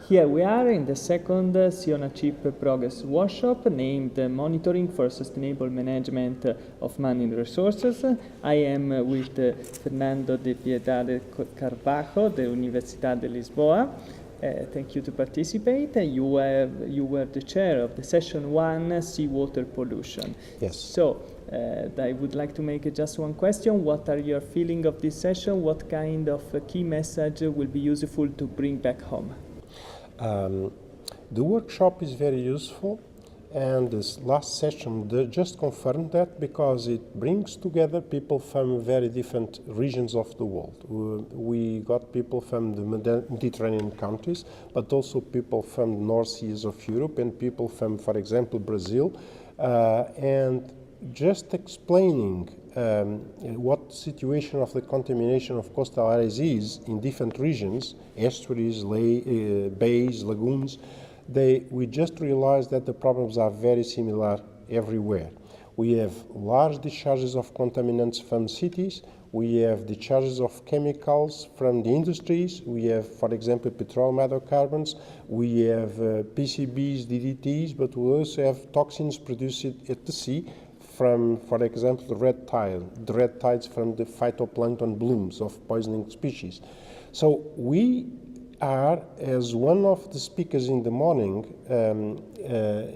Here we are in the second Siona Chip Progress Workshop named Monitoring for Sustainable Management of Manning Resources. I am with Fernando da Piedade Carvalho, the Università de Lisboa. Thank you to participate. You were the chair of the session 1, Seawater Pollution. Yes. So I would like to make just one question. What are your feelings of this session? What kind of key message will be useful to bring back home? The workshop is very useful, and this last session just confirmed that, because it brings together people from very different regions of the world. We got people from the Mediterranean countries, but also people from the North Seas of Europe and people from, for example, Brazil, and just explaining what situation of the contamination of coastal areas is in different regions, estuaries, bays, lagoons. We just realized that the problems are very similar everywhere. We have large discharges of contaminants from cities, we have discharges of chemicals from the industries, we have, for example, petroleum hydrocarbons, we have PCBs, DDTs, but we also have toxins produced at the sea from, for example, the red tides from the phytoplankton blooms of poisoning species. So we are, as one of the speakers in the morning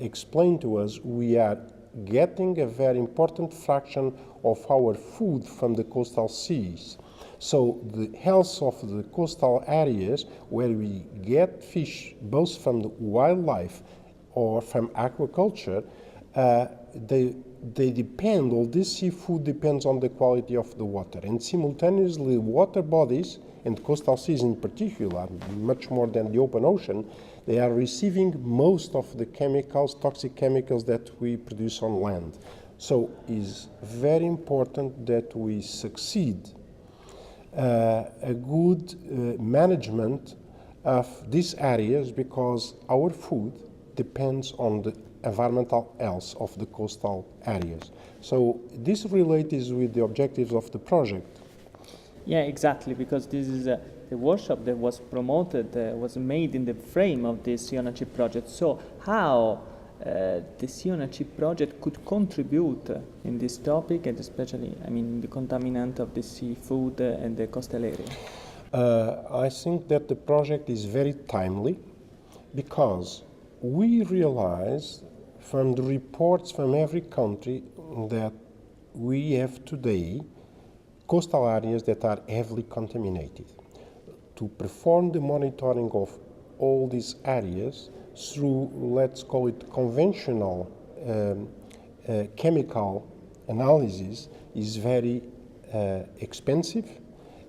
explained to us, we are getting a very important fraction of our food from the coastal seas. So the health of the coastal areas where we get fish both from the wildlife or from aquaculture, they depend, all this seafood depends on the quality of the water, and simultaneously water bodies, and coastal seas in particular, much more than the open ocean, they are receiving most of the chemicals, toxic chemicals that we produce on land. So it's very important that we succeed a good management of these areas, because our food depends on the environmental health of the coastal areas. So this relates with the objectives of the project. Yeah, exactly, because this is a workshop that was promoted, was made in the frame of the Siona Chip project. So how the Siona Chip project could contribute in this topic, and especially, I mean, the contaminant of the seafood and the coastal area? I think that the project is very timely, because we realize from the reports from every country that we have today coastal areas that are heavily contaminated. To perform the monitoring of all these areas through, let's call it, conventional chemical analysis is very expensive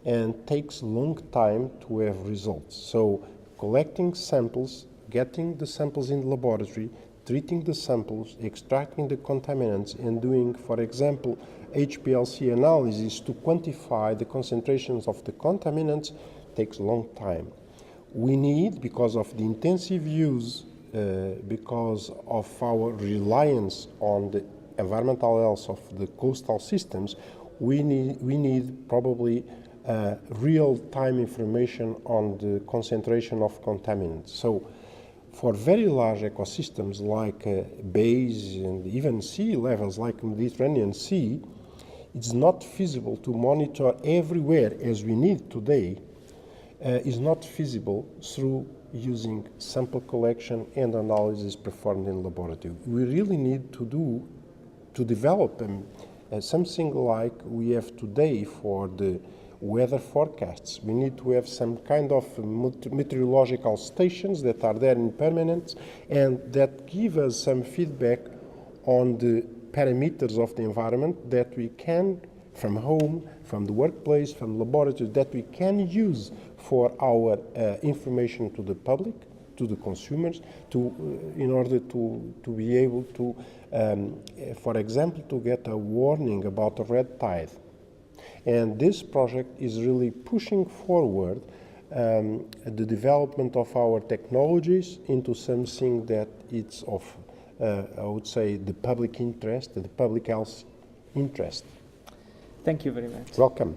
and takes a long time to have results. So collecting samples, getting the samples in the laboratory, treating the samples, extracting the contaminants, and doing, for example, HPLC analysis to quantify the concentrations of the contaminants takes a long time. We need, because of the intensive use, because of our reliance on the environmental health of the coastal systems, we need probably real-time information on the concentration of contaminants. So for very large ecosystems like bays and even sea levels like the Mediterranean Sea, it's not feasible to monitor everywhere as we need today. Is not feasible through using sample collection and analysis performed in laboratory. We really need to develop something like we have today for the weather forecasts. We need to have some kind of meteorological stations that are there in permanence and that give us some feedback on the parameters of the environment that we can, from home, from the workplace, from laboratories, that we can use for our information to the public, to the consumers, in order to be able to, for example, to get a warning about a red tide. And this project is really pushing forward the development of our technologies into something that it's of, I would say, the public interest, the public health interest. Thank you very much. Welcome.